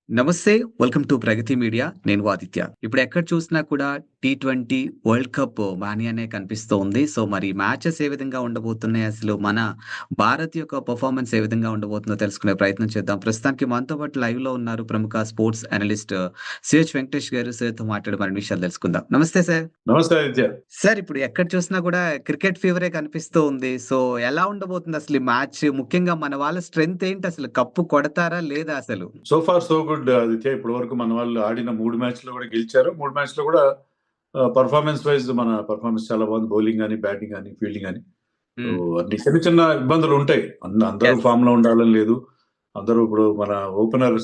నమస్తే. Welcome to Pragati Media. నేను ఆదిత్య. ఇప్పుడు ఎక్కడ చూసినా కూడా టీ20 వరల్డ్ కప్ మానియానే కనిపిస్తూ ఉంది. సో, మరి మ్యాచెస్ ఏ విధంగా ఉండబోతున్నాయి? అసలు మన భారత్ యొక్క పెర్ఫార్మన్స్ ఏ విధంగా ఉండబోతుందో తెలుసుకునే ప్రయత్నం చేద్దాం. ప్రస్తుతానికి మనతో పాటు లైవ్‌లో ఉన్నారు ప్రముఖ స్పోర్ట్స్ అనలిస్ట్ సిహెచ్ వెంకటేష్ గారు. సార్‌తో మాట్లాడి మరిన్ని విషయాలు తెలుసుకుందాం. నమస్తే సార్. నమస్తే ఆదిత్య. సార్ ఇప్పుడు ఎక్కడ చూసినా కూడా క్రికెట్ ఫీవరే కనిపిస్తూ ఉంది. సో, ఎలా ఉండబోతుంది అసలు ఈ మ్యాచ్? ముఖ్యంగా మన వాళ్ళ స్ట్రెంత్ ఏంటి అసలు? కప్పు కొడతారా లేదా అసలు? So far so good Aditya. ఇప్పటి వరకు మన వాళ్ళు ఆడిన 3 మ్యాచ్‌లో కూడా గెలిచారు. 3 మ్యాచ్‌లో కూడా పెర్ఫార్మన్స్ వైస్ మన పెర్ఫార్మన్స్ చాలా బాగుంది. బౌలింగ్ గాని, బ్యాటింగ్ గాని, ఫీల్డింగ్ గాని. సో హ్మ్. అన్ని చిన్న చిన్న ఇబ్బందులు ఉంటాయి. అందరూ యెస్. ఫామ్‌లో ఉండాలని లేదు. అందరూ ఇప్పుడు మన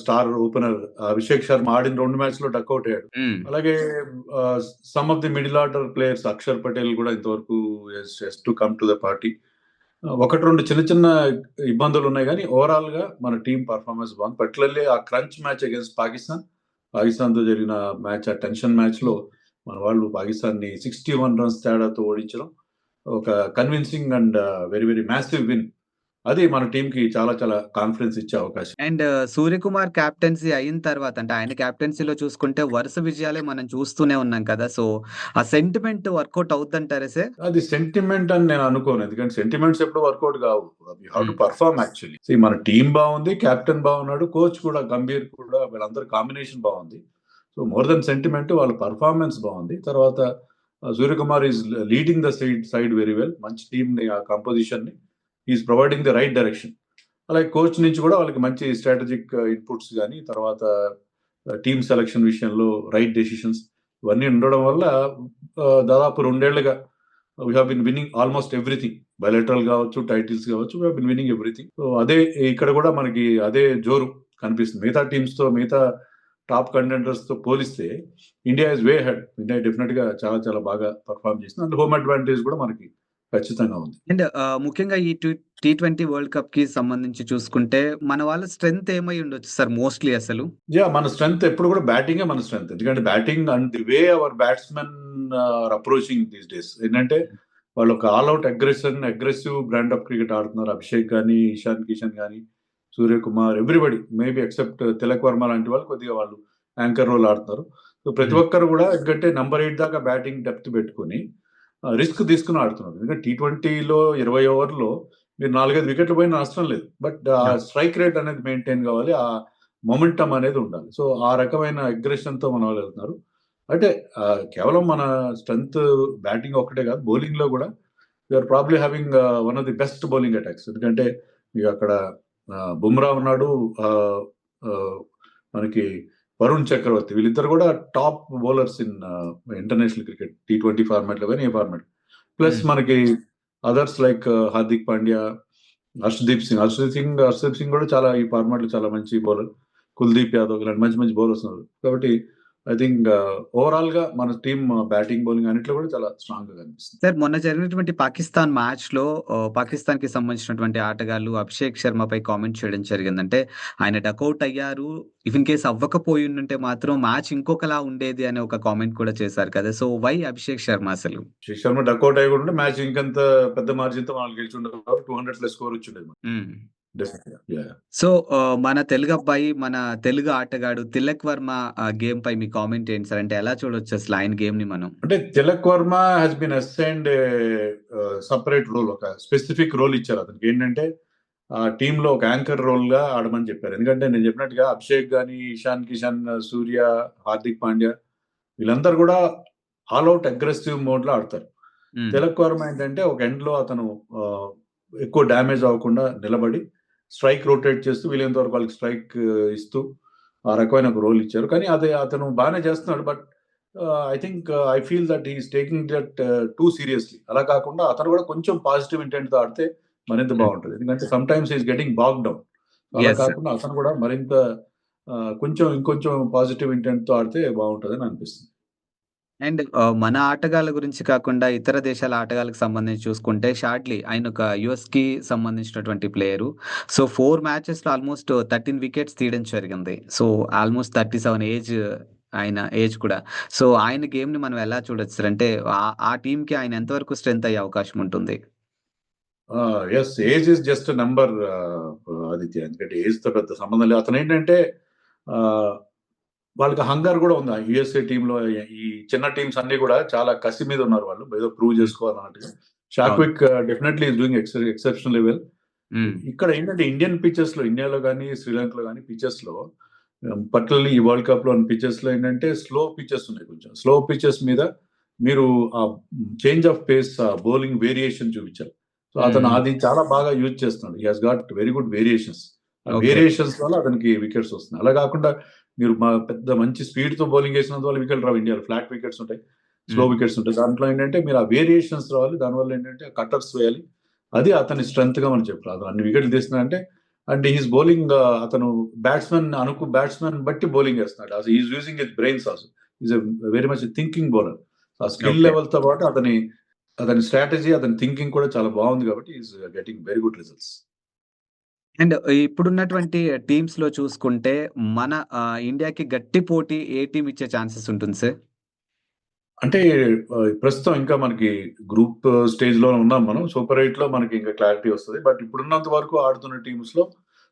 స్టార్ ఓపెనర్ అభిషేక్ శర్మ ఆడిన 2 మ్యాచ్‌లో డకౌట్ అయ్యాడు. హ్మ్. అలాగే some of the middle order players Akshar Patel కూడా ఇంతవరకు has to come to the party. ఒకటి 2 చిన్న చిన్న ఇబ్బందులున్నాయి గానీ, ఓవరాల్‌గా మన టీమ్ పెర్ఫార్మన్స్ బాగుంది. పర్టిక్యులర్‌లీ ఆ క్రంచ్ మ్యాచ్ అగైన్స్ట్ పాకిస్తాన్‌తో జరిగిన మ్యాచ్, ఆ టెన్షన్ మ్యాచ్‌లో మన వాళ్ళు పాకిస్తాన్‌ని 61 రన్స్ తేడాతో ఓడించడం ఒక convincing and very very massive win. అది మన టీమ్‌కి చాలా చాలా కాన్ఫిడెన్స్ ఇచ్చే అవకాశం. అండ్ 'సూర్యకుమార్' కెప్టెన్సీ అయిన తర్వాత అంటే ఆయన కెప్టెన్సీలో చూసుకుంటే వరుస విజయాలే మనం చూస్తూనే ఉన్నాం కదా! సో, ఆ సెంటిమెంట్ వర్కౌట్ అవుద్దంటారా సార్? అది సెంటిమెంట్ అని నేను అనుకోను. ఎందుకంటే సెంటిమెంట్స్ ఎప్పుడు వర్కౌట్ కావు. You have to hmm. Perform actually. మన టీమ్ బావుంది. కెప్టెన్ బాగున్నాడు. కోచ్ కూడా గంభీర్ కూడా వీళ్ళందరి కాంబినేషన్ బావుంది. సో, మోర్ దెన్ సెంటిమెంట్ వాళ్ళ పెర్ఫార్మన్స్ బావుంది. తర్వాత Suryakumar is leading the side very well. మంచి టీమ్‌ని ఆ కంపోజిషన్‌ని he is providing the right direction. అలాగే కోచ్ నుంచి కూడా వాళ్ళకి మంచి స్ట్రాటజిక్ ఇన్‌పుట్స్ గాని, తర్వాత టీమ్ సెలక్షన్ విషయంలో రైట్ డెసిషన్స్ ఇవన్నీ ఉండడం వల్ల దాదాపు 2 ఏళ్లుగా we have been winning almost everything. Bilateral గావచ్చు, టైటిల్స్ గావచ్చు, we have been winning everything. So, అదే ఇక్కడ కూడా మనకి అదే జోరు కనిపిస్తుంది. మిగతా టీమ్స్‌తో, మిగతా టాప్ కంటెండర్స్‌తో పోలిస్తే India is way ahead. India డెఫినిట్‌గా చాలా చాలా బాగా పెర్ఫార్మ్ చేసింది. అందులో హోమ్ అడ్వాంటేజ్ కూడా మనకి ఖచ్చితంగా ఉంది. అండ్ ముఖ్యంగా ఈ టీ20 వరల్డ్ కప్‌కి సంబంధించి చూసుకుంటే మన వాళ్ళ స్ట్రెంత్ ఏమై ఉండొచ్చు సార్ మోస్ట్‌లీ అసలు? మన స్ట్రెంగ్త్ ఎప్పుడు కూడా బ్యాటింగే మన స్ట్రెంగ్త్. ఎందుకంటే batting and the way our batsmen are approaching these days. ఏంటంటే వాళ్ళు ఒక all out aggressive brand of cricket ఆడుతున్నారు. అభిషేక్ గాని, ఇషాన్ కిషన్ గాని, Suryakumar everybody maybe except Tilak Varma లాంటి వాళ్ళు కొద్దిగా వాళ్ళు యాంకర్ రోల్ ఆడుతున్నారు. సో, ప్రతి హ్మ్. ఒక్కరు కూడా ఎందుకంటే నంబర్ 8 దాకా బ్యాటింగ్ డెప్త్ పెట్టుకొని రిస్క్ తీసుకొని ఆడుతున్నారు. ఎందుకంటే టీ20లో 20 ఓవర్‌లో మీరు 4, 5 వికెట్లు పోయినా నష్టం లేదు. బట్ ఆ యాహ్! స్ట్రైక్ రేట్ అనేది మెయింటైన్ కావాలి. ఆ మొమెంటమ్ అనేది ఉండాలి. సో, ఆ రకమైన అగ్రెషన్‌తో మన వాళ్ళు వెళ్తున్నారు. అంటే కేవలం మన స్ట్రెంత్ బ్యాటింగ్ ఒక్కటే కాదు, బౌలింగ్‌లో కూడా we are probably having one of the best bowling attacks. ఎందుకంటే మీకక్కడ బుమ్రా ఉన్నాడు. ఆహ్, ఆహ్, మనకి వరుణ్ చక్రవర్తి వీళ్ళిద్దరు కూడా top bowlers in international cricket. T20 ఫార్మాట్‌లో గాని, ఏ ఫార్మాట్. ప్లస్ హ్మ్. మనకి అదర్స్ లైక్ హార్దిక్ పాండ్యా, హర్షదీప్ సింగ్ కూడా చాలా ఈ ఫార్మాట్‌లో చాలా మంచి బౌలర్. కుల్దీప్ యాదవ్ ఇలాంటి మంచి మంచి బౌలర్స్ ఉన్నారు. కాబట్టి ఐ థింక్ ఓవరాల్‌గా మన టీమ్ బ్యాటింగ్, బౌలింగ్ అన్నిట్లో కూడా చాలా స్ట్రాంగ్‌గా కనిపిస్తుంది. సార్ మొన్న జరిగినటువంటి పాకిస్తాన్ మ్యాచ్‌లో పాకిస్తాన్‌కి సంబంధించినటువంటి ఆటగాళ్ళు అభిషేక్ శర్మపై కామెంట్ చేయడం జరిగింది. అంటే ఆయన డకౌట్ అయ్యారు. ఇఫ్ ఇన్ కేస్ అవ్వకపోయుండుంటే మాత్రం మ్యాచ్ ఇంకొకలా ఉండేది అనే ఒక కామెంట్ కూడా చేశారు కదా! సో, వై అభిషేక్ శర్మ అసలు? శ్రీ శర్మ డకౌట్ అయ్యి ఉంటే మ్యాచ్ ఇంకంత పెద్ద మార్జిన్‌తో వాళ్ళు గెలిచుండేవారు. 200 ప్లస్ స్కోర్ వచ్చుండేది మనకి. హ్మ్. డెఫినెట్‌గా. యాహ్! సో, మన తెలుగు అబ్బాయి, మన తెలుగు ఆటగాడు 'తిలక్ వర్మ' గేమ్‌పై మీ కామెంట్ ఏంటి సార్? అంటే ఎలా చూడొచ్చు అసలు ఆయన గేమ్‌ని మనం? అంటే Tilak Varma has been assigned separate role. ఒక స్పెసిఫిక్ రోల్ ఇచ్చారు అతనికి. ఏంటంటే ఆ టీమ్‌లో ఒక యాంకర్ రోల్‌గా ఆడమని చెప్పారు. ఎందుకంటే నేను చెప్పినట్టుగా అభిషేక్ గాని, ఇషాన్ కిషన్, సూర్య, హార్దిక్ పాండ్యా వీళ్ళందరూ కూడా ఆల్ ఔట్ అగ్రెసివ్ మోడ్‌లో ఆడతారు. హ్మ్. తిలక్ వర్మ ఏంటంటే ఒక ఎండ్‌లో అతను ఆహ్, ఎక్కువ డ్యామేజ్ అవ్వకుండా నిలబడి స్ట్రైక్ రొటేట్ చేస్తూ వీలైనంత వరకు వాళ్ళకి స్ట్రైక్ ఇస్తూ ఆ రకమైన ఒక రోల్ ఇచ్చారు. కానీ అదే అతను బానే చేస్తున్నాడు. But I feel that he is taking that two seriously. అలా కాకుండా అతను కూడా కొంచెం పాజిటివ్ ఇంటెంట్‌తో ఆడితే మరింత హ్మ్. బావుంటది. ఎందుకంటే sometimes he is getting bogged down. అలా యెస్ సార్. కాకుండా అతను కూడా మరింత ఇంకొంచెం పాజిటివ్ ఇంటెంట్‌తో ఆడితే బావుంటదని అనిపిస్తుంది. అండ్ మన ఆటగాళ్ళ గురించి కాకుండా ఇతర దేశాల ఆటగాళ్ళకి సంబంధించి చూసుకుంటే షాడ్లీ ఆయన ఒక యూఎస్‌కి సంబంధించినటువంటి ప్లేయరు. సో, 4 మ్యాచెస్‌లో ఆల్‌మోస్ట్ 13 వికెట్స్ తీయడం జరిగింది. సో, ఆల్‌మోస్ట్ 37 ఆయన ఏజ్ కూడా. సో, ఆయన గేమ్‌ని మనం ఎలా చూడొచ్చు సార్? అంటే ఆ టీమ్‌కి ఆయన ఎంతవరకు స్ట్రెంత్ అయ్యే అవకాశం ఉంటుంది? Yes. Age is just number Aditya. ఎందుకంటే ఏజ్‌తో పెద్ద సంబంధం లేదు. అతనేంటంటే వాళ్ళకి హంగర్ కూడా ఉంది. యూఎస్ఏ టీంలో ఈ చిన్న టీమ్స్ అన్ని కూడా చాలా కసి మీద ఉన్నారు వాళ్ళు. ఏదో ప్రూవ్ చేసుకోవాలన్నట్టుగా. షాక్విక్ definitely is doing exceptionally well. ఇక్కడ ఏంటంటే ఇండియన్ పిచెస్ లో, ఇండియాలో కానీ శ్రీలంకలో కానీ పిచెస్ లో, పర్టికులర్లీ ఈ వరల్డ్ కప్ లో పిచెస్ లో ఏంటంటే స్లో పిచెస్ ఉన్నాయి. కొంచెం స్లో పిచెస్ మీద మీరు ఆ change of pace, bowling variation చూపించాలి. సో అతను అది చాలా బాగా యూజ్ చేస్తున్నాడు. He has got very good variations. ఆ వేరియేషన్స్ వల్ల అతనికి వికెట్స్ వస్తున్నాయి. అలా కాకుండా మీరు పెద్ద మంచి స్పీడ్ తో బౌలింగ్ వేసినంత వల్ల వికెట్ రావు. ఇండియాలో ఫ్లాట్ వికెట్స్ ఉంటాయి, స్లో వికెట్స్ ఉంటాయి. దాంట్లో ఏంటంటే మీరు ఆ వేరియేషన్స్ రావాలి. దానివల్ల ఏంటంటే కటర్స్ వేయాలి. అది అతని స్ట్రెంత్ గా మనం చెప్పాలి. అతను అన్ని వికెట్లు తీస్తున్నా అంటే, అండ్ హీస్ బౌలింగ్, అతను బ్యాట్స్మెన్ బట్టి బౌలింగ్ వేస్తున్నాడు. అసలు is using his brains also. Is very much thinking bowler. ఆ స్కిల్ లెవెల్ తో పాటు అతని స్ట్రాటజీ, అతని థింకింగ్ కూడా చాలా బాగుంది కాబట్టి is getting very good results. And ఇప్పుడున్నటువంటి టీమ్స్ లో చూసుకుంటే మన ఇండియాకి గట్టి పోటీ ఏ టీమ్ ఇచ్చే ఛాన్సెస్ ఉంటుంది సార్? అంటే ప్రస్తుతం ఇంకా మనకి గ్రూప్ స్టేజ్ లో ఉన్నాం మనం. సూపర్ 8 లో మనకి ఇంకా క్లారిటీ వస్తుంది. బట్ ఇప్పుడున్నంత వరకు ఆడుతున్న టీమ్స్ లో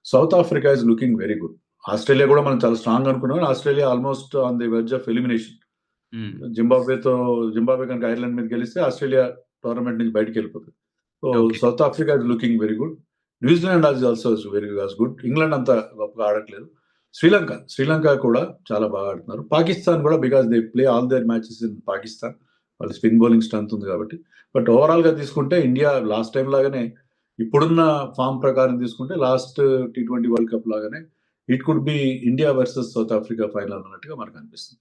south Africa is looking very good. Australia కూడా మనం చాలా స్ట్రాంగ్ అనుకున్నాం. Australia almost on the wedge of elimination. Zimbabwe కనుక ఐర్లాండ్ మీద గెలిస్తే ఆస్ట్రేలియా టోర్నమెంట్ నుంచి బయటకు వెళ్ళిపోతుంది. So south Africa is looking very good. New Zealand also very good. England అంత గొప్పగా ఆడట్లేదు. శ్రీలంక కూడా చాలా బాగా ఆడుతున్నారు. పాకిస్తాన్ కూడా, because they play all their matches in Pakistan. వాళ్ళ స్పిన్ బౌలింగ్ స్ట్రెంత్ ఉంది కాబట్టి. బట్ ఓవరాల్ గా తీసుకుంటే ఇండియా లాస్ట్ టైం లాగానే, ఇప్పుడున్న ఫామ్ ప్రకారం తీసుకుంటే లాస్ట్ T20 వరల్డ్ కప్ లాగానే it could be India versus south Africa final అన్నట్టుగా మనకు అనిపిస్తుంది.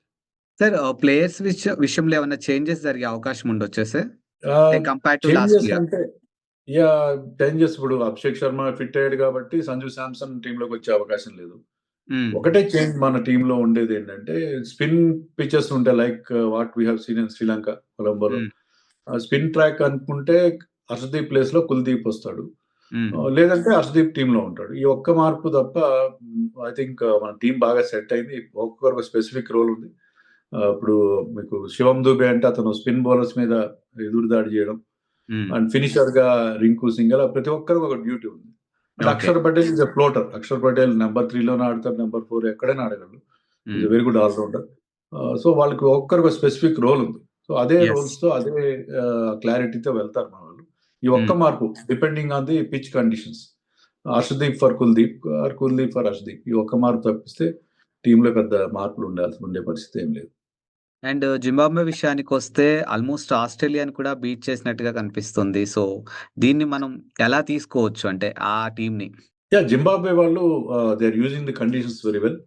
సార్ ప్లేయర్స్ విషయంలో ఏమైనా చేంజెస్ జరిగే అవకాశం ఉండొచ్చా sir? Compare to last changes year. అంటే చేంజెస్ ఇప్పుడు అభిషేక్ శర్మ ఫిట్ అయ్యాడు కాబట్టి సంజు శాంసన్ టీంలోకి వచ్చే అవకాశం లేదు. ఒకటే చేంజ్ మన టీంలో ఉండేది ఏంటంటే, స్పిన్ పిచెస్ ఉంటాయి like what we have seen in Sri Lanka, కొలంబోలో. స్పిన్ ట్రాక్ అనుకుంటే హర్షదీప్ ప్లేస్ లో కుల్దీప్ వస్తాడు, లేదంటే హర్షదీప్ టీమ్ లో ఉంటాడు. ఈ ఒక్క మార్పు తప్ప ఐ థింక్ మన టీం బాగా సెట్ అయింది. ఒక్కొక్కరు స్పెసిఫిక్ రోల్ ఉంది. ఇప్పుడు మీకు శివం దుబే అంటే అతను స్పిన్ బౌలర్స్ మీద ఎదురు దాడి చేయడం, అండ్ ఫినిషర్ గా రింకు సింగ్, అలా ప్రతి ఒక్కరికి ఒక డ్యూటీ ఉంది. And Axar Patel is a floater. Axar Patel number 3 లోనే ఆడతారు, నెంబర్ 4 ఎక్కడైనా ఆడగలరు. Is very good allrounder. So వాళ్ళకి ఒక్కరికి ఒక స్పెసిఫిక్ రోల్ ఉంది. సో అదే రోల్స్ తో, అదే క్లారిటీతో వెళ్తారు మన వాళ్ళు. ఈ ఒక్క మార్పు depending on the pitch conditions. Harshdeep for Kuldeep, Kuldeep for Harshdeep, ఈ ఒక్క మార్పు తప్పిస్తే టీంలో పెద్ద మార్పులు ఉండే పరిస్థితి ఏం లేదు. అండ్ జింబాబ్వే విషయానికొస్తే ఆల్మోస్ట్ ఆస్ట్రేలియాని కూడా బీట్ చేసినట్టుగా కనిపిస్తుంది. సో దీన్ని మనం ఎలా తీసుకోవచ్చు అంటే ఆ టీమ్‌ని? జింబాబ్వే వాళ్ళు they are using the conditions very well.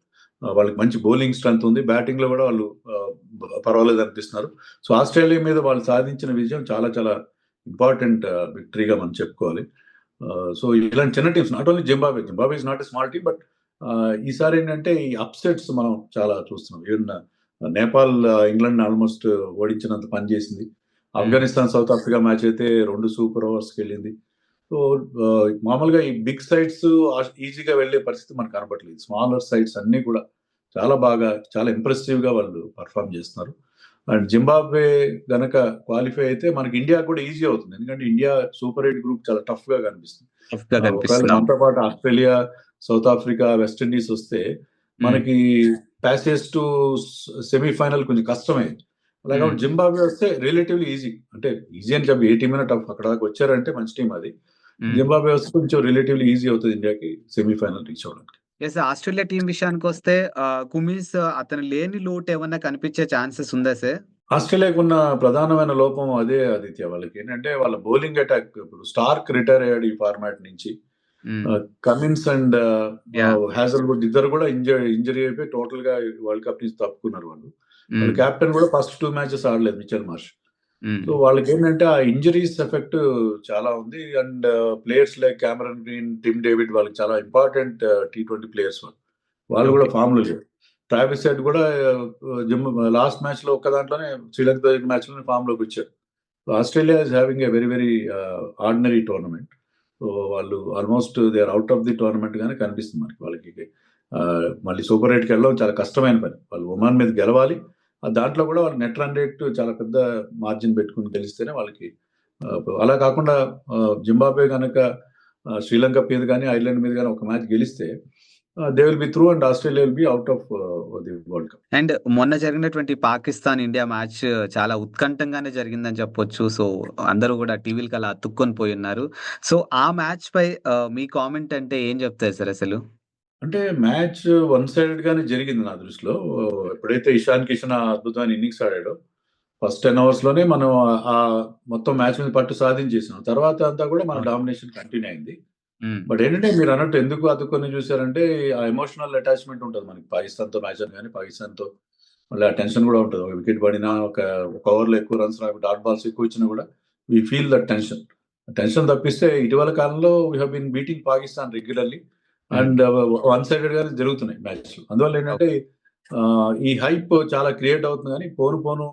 వాళ్ళకి మంచి బౌలింగ్ స్ట్రెంత్ ఉంది. బ్యాటింగ్ లో కూడా వాళ్ళు పర్వాలేదు అనిపిస్తున్నారు. సో ఆస్ట్రేలియా మీద వాళ్ళు సాధించిన విజయం చాలా చాలా ఇంపార్టెంట్ విక్టరీగా మనం చెప్పుకోవాలి. సో ఇలాంటి చిన్న teams, not only Zimbabwe is not a small team, but ఈసారి ఏంటంటే ఈ అప్సెట్స్ మనం చాలా చూస్తున్నాం. ఈవెన్ నేపాల్ ఇంగ్లాండ్ ఆల్మోస్ట్ ఓడించినంత పని చేసింది. ఆఫ్ఘనిస్తాన్ సౌత్ ఆఫ్రికా మ్యాచ్ అయితే 2 సూపర్ ఓవర్స్కి వెళ్ళింది. సో మామూలుగా ఈ బిగ్ సైడ్స్ ఈజీగా వెళ్లే పరిస్థితి మనకు కనబడలేదు. స్మాలర్ సైడ్స్ అన్ని కూడా చాలా బాగా, చాలా ఇంప్రెసివ్ గా వాళ్ళు పర్ఫామ్ చేస్తున్నారు. అండ్ జింబాబ్వే గనక క్వాలిఫై అయితే మనకి ఇండియా కూడా ఈజీ అవుతుంది. ఎందుకంటే ఇండియా సూపర్ 8 గ్రూప్ చాలా టఫ్ గా కనిపిస్తుంది. ఒకవేళ మనతో పాటు ఆస్ట్రేలియా, సౌత్ ఆఫ్రికా, వెస్టిండీస్ వస్తే మనకి ప్యాసేజ్ టు సెమీఫైనల్ కొంచెం కష్టమే. అలాగే జింబాబ్వే వస్తే రిలేటివ్లీ ఈజీ. అంటే ఈజీ అని చెప్పి ఏ టీమ్ అయినా టఫ్. అక్కడ దాకా వచ్చారంటే మంచి టీం అది. జింబాబ్వే వస్తే కొంచెం రిలేటివ్లీ ఈజీ అవుతుంది ఇండియాకి సెమీఫైనల్ రీచ్ అవ్వడానికి. ఆస్ట్రేలియా టీం విషయానికొస్తే కుమిన్స్ అతను లేని లోటు ఏమన్నా కనిపించే ఛాన్సెస్ ఉందా సార్? ఆస్ట్రేలియాకు ఉన్న ప్రధానమైన లోపం అదే ఆదిత్య. వాళ్ళకి ఏంటంటే వాళ్ళ బౌలింగ్ అటాక్. ఇప్పుడు స్టార్క్ రిటైర్ అయ్యాడు ఈ ఫార్మాట్ నుంచి. కమిన్స్ అండ్ హ్యాజల్వుడ్ ఇద్దరు కూడా ఇంజరీ అయిపోయి టోటల్ గా వరల్డ్ కప్ నుంచి తప్పుకున్నారు వాళ్ళు. కెప్టెన్ కూడా ఫస్ట్ 2 మ్యాచెస్ ఆడలేదు, మిచెల్ మార్ష్. సో వాళ్ళకి ఏంటంటే ఆ ఇంజరీస్ ఎఫెక్ట్ చాలా ఉంది. And players like Cameron Green, Tim David వాళ్ళకి చాలా ఇంపార్టెంట్ T20 ప్లేయర్స్ వాళ్ళు కూడా ఫామ్ లో లేరు. ట్రావిస్ హెడ్ కూడా లాస్ట్ మ్యాచ్ లో ఒక్క దాంట్లోనే శ్రీలంక మ్యాచ్ లోనే ఫామ్ లోకి వచ్చారు. Australia is having a very very ordinary tournament. So వాళ్ళు almost they are out of the tournament గానే కనిపిస్తుంది మనకి. వాళ్ళకి మళ్ళీ సూపర్ 8కి వెళ్ళడం చాలా కష్టమైన పని. వాళ్ళు ఒమాన్ మీద గెలవాలి. దాంట్లో కూడా వాళ్ళకి నెట్ రన్ రేట్ చాలా పెద్ద మార్జిన్ పెట్టుకుని గెలిస్తేనే వాళ్ళకి. అలా కాకుండా జింబాబ్వే కనుక శ్రీలంక మీద కానీ, ఐర్లాండ్ మీద కానీ ఒక మ్యాచ్ గెలిస్తే they will be through and Australia will be out of the world cup. And మొన్న జరిగినటువంటి పాకిస్తాన్ ఇండియా మ్యాచ్ చాలా ఉత్కంఠంగానే జరిగిందని చెప్పొచ్చు. సో, అందరూ గూడా టీవీలకి అలా అతుక్కొని పోయున్నారు. సో, ఆ మ్యాచ్‌పై మీ కామెంట్ అంటే ఏం చెప్తారు సార్ అసలు? అంటే మ్యాచ్ వన్ సైడెడ్ గానే జరిగింది నా దృష్టిలో. ఎప్పుడైతే ఇషాన్ కిషన్ ఆ అద్భుతమైన ఇన్నింగ్స్ ఆడాడో, ఫస్ట్ 10 ఓవర్స్ లోనే మనం మొత్తం మ్యాచ్ మీద పట్టు సాధించేసాం. తర్వాత అంతా కూడా మన అవును. డామినేషన్ కంటిన్యూ అయింది. హ్మ్. బట్ ఏంటంటే మీరన్నట్టు ఎందుకు అతుక్కొని చూసారంటే, ఆ ఎమోషనల్ అటాచ్‌మెంట్ ఉంటది మనకి. పాకిస్తాన్‌తో మ్యాచ్ అని గాని, పాకిస్తాన్‌తో మళ్ళీ ఆ టెన్షన్ గూడా ఉంటది. ఒక వికెట్ పడినా, ఒక ఓవర్‌లో ఎక్కువ రన్స్ రాకుండా, డాట్ బాల్స్ ఎక్కువ ఇచ్చినా గూడా we feel that tension. Tension తప్పిస్తే ఇటీవల కాలంలో we have been beating Pakistan regularly hmm. And one sided గానే జరుగుతున్నాయి మ్యాచ్‌లు. అందువల్ల ఏంటంటే ఓకే. ఈ హైప్ చాలా క్రియేట్ అవుతుంది గానీ, పోను పోను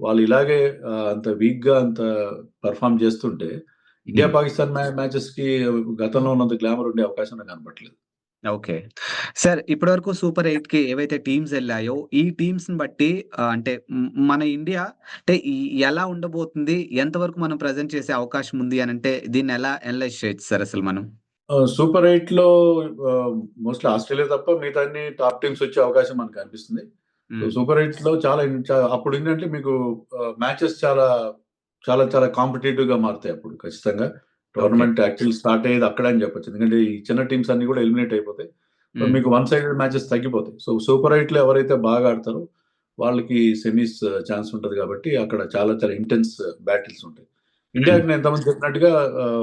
వాళ్ళు ఇలాగే అంత వీక్‌గా అంత పెర్ఫార్మ్ చేస్తుంటే, ఇండియా, హ్మ్. పాకిస్తాన్ మ్యాచెస్‌కి గతంలో ఉన్నంత గ్లామర్ ఉండే అవకాశం నాకు కనపట్లేదు. ఓకే. సార్ ఇప్పటివరకు సూపర్ 8కి ఏవైతే టీమ్స్ ఎళ్ళాయో, ఈ టీమ్స్‌ని బట్టి అంటే మన ఇండియా అంటే ఎలా ఉండబోతుంది? ఎంతవరకు మనం ప్రెజెంట్ చేసే అవకాశం ఉంది అనంటే దీన్నెలా అనలైజ్ చేయొచ్చు సార్ అసలు మనం? సూపర్ 8లో మోస్ట్‌లీ ఆస్ట్రేలియా తప్ప మిగతా అన్ని టాప్ టీమ్స్ వచ్చే అవకాశం మనకు కనిపిస్తుంది. సో, హ్మ్. సూపర్ 8లో అప్పుడేంటంటే మీకు మ్యాచెస్ చాలా చాలా కాంపిటీటివ్‌గా మారుతాయి అప్పుడు ఖచ్చితంగా. ఓకే. టోర్నమెంట్ యాక్చువల్లీ స్టార్ట్ అయ్యేది అక్కడే అని చెప్పొచ్చు. ఎందుకంటే ఈ చిన్న టీమ్స్ అన్నీ కూడా ఎలిమినేట్ అయిపోతాయి. సో, హ్మ్. మీకు వన్ సైడెడ్ మ్యాచెస్ తగ్గిపోతాయి. సో, సూపర్ 8లో ఎవరైతే బాగా ఆడతారో వాళ్ళకి సెమీస్ ఛాన్స్ ఉంటది కాబట్టి అక్కడ చాలా చాలా ఇంటెన్స్ బ్యాటిల్స్ ఉంటాయి. హ్మ్. ఇండియాకి నేను ఇంతకుముందు చెప్పినట్టుగా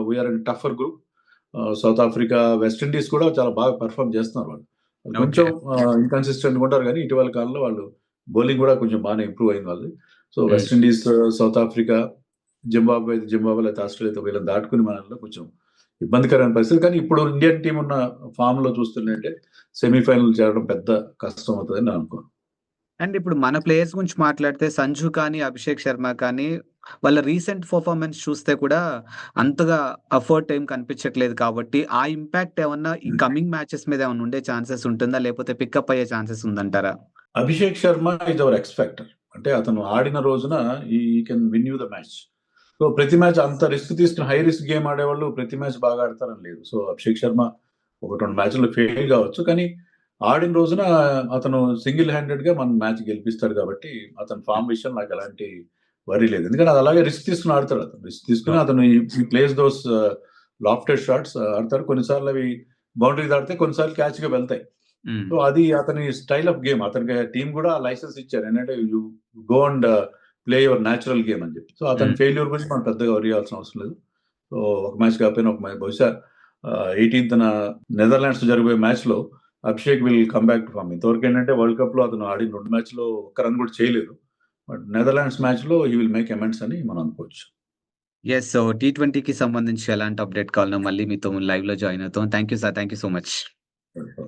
we are in tougher group. South Africa, West Indies కూడా చాలా బాగా పెర్ఫార్మ్ చేస్తున్నారు వాళ్ళు. అది ఓకే. కొంచెం ఇన్‌కన్సిస్టెంట్‌గా ఉంటారు గానీ, ఇటీవల కాలంలో వాళ్ళు బౌలింగ్ గూడా కొంచెం బానే ఇంప్రూవ్ అయింది వాళ్ళది. సో, హ్మ్. West Indies, south Africa, Zimbabwe లేకపోతే ఆస్ట్రేలియాతో వీళ్ళని దాటుకొని మనలో కొంచెం ఇబ్బందికరమైన పరిస్థితి. కానీ ఇప్పుడు ఇండియన్ టీమ్ ఉన్న ఫార్మ్‌లో చూస్తుంటే సెమీఫైనల్ చేరడం పెద్ద కష్టం అవుతదని నేను అనుకోను. అండ్ ఇప్పుడు మన ప్లేయర్స్ గురించి మాట్లాడితే సంజు కానీ, అభిషేక్ శర్మ కానీ వాళ్ళ రీసెంట్ పెర్ఫార్మన్స్ చూస్తే కూడా అంతగా ఎఫర్ట్ ఏం కనిపించట్లేదు కాబట్టి, ఆ ఇంపాక్ట్ ఏమన్నా ఈ కమింగ్ మ్యాచెస్ మీద ఏమన్నా ఉండే ఛాన్సెస్ ఉంటుందా? లేకపోతే పికప్ అయ్యే ఛాన్సెస్ ఉందంటారా? Abhishek Sharma is our X factor. అంటే అతను ఆడిన రోజున హి can win you the match. So, ప్రతి మ్యాచ్ అంత రిస్క్ తీసుకొని హై రిస్క్ గేమ్ ఆడేవాళ్ళు ప్రతి మ్యాచ్ బాగా ఆడతారని లేదు. సో, అభిషేక్ శర్మ 1, 2 మ్యాచ్‌లో ఫెయిల్ కావచ్చు. కానీ ఆడిన రోజున అతను సింగిల్ హ్యాండెడ్‌గా మన మ్యాచ్ గెలిపిస్తాడు కాబట్టి అతని హ్మ్. ఫార్మ్ విషయంలో నాకు ఎలాంటి వరీ లేదు. ఎందుకంటే అది అలాగే రిస్క్ తీసుకొని ఆడతాడు అతను. రిస్క్ తీసుకొని ఓకే. అతను ఈ ప్లేస్ దోస్ లాఫ్టెడ్ షాట్స్ ఆడతారు. కొన్నిసార్లు అవి బౌండరీ దాటితే కొన్నిసార్లు క్యాచ్‌గా వెళ్తాయి. హ్మ్. సో, అది అతని స్టైల్ ఆఫ్ గేమ్. అతనికి టీమ్ గూడా లైసెన్స్ ఇచ్చారు. ఏంటంటే go and play your natural game అని చెప్పి. సో, అతని హ్మ్. ఫెయిల్యూర్ గురించి మనం పెద్దగా వరీ అవ్వాల్సిన అవసరం లేదు. సో, ఒక మ్యాచ్ కాకపోయినా ఒక మ్యాచ్ బహుశా 18థ్ నెదర్లాండ్స్ జరగబోయే మ్యాచ్‌లో Abhishek will come back to form. ఇంతవరకు ఏంటంటే వరల్డ్ కప్‌లో అతను ఆడిన 2 మ్యాచ్‌లో ఒక్క రన్ కూడా చేయలేదు. బట్ నెదర్లాండ్స్ మ్యాచ్‌లో హి విల్ మేక్ అమెండ్స్ అని మనం అనుకోవచ్చు. యెస్. సో, టీ20కి సంబంధించి ఎలాంటి అప్డేట్ కావాలన్నా మళ్ళీ మీతో లైవ్‌లో జాయిన్ అవుతాం. Thank you sir. Thank you so much. Right.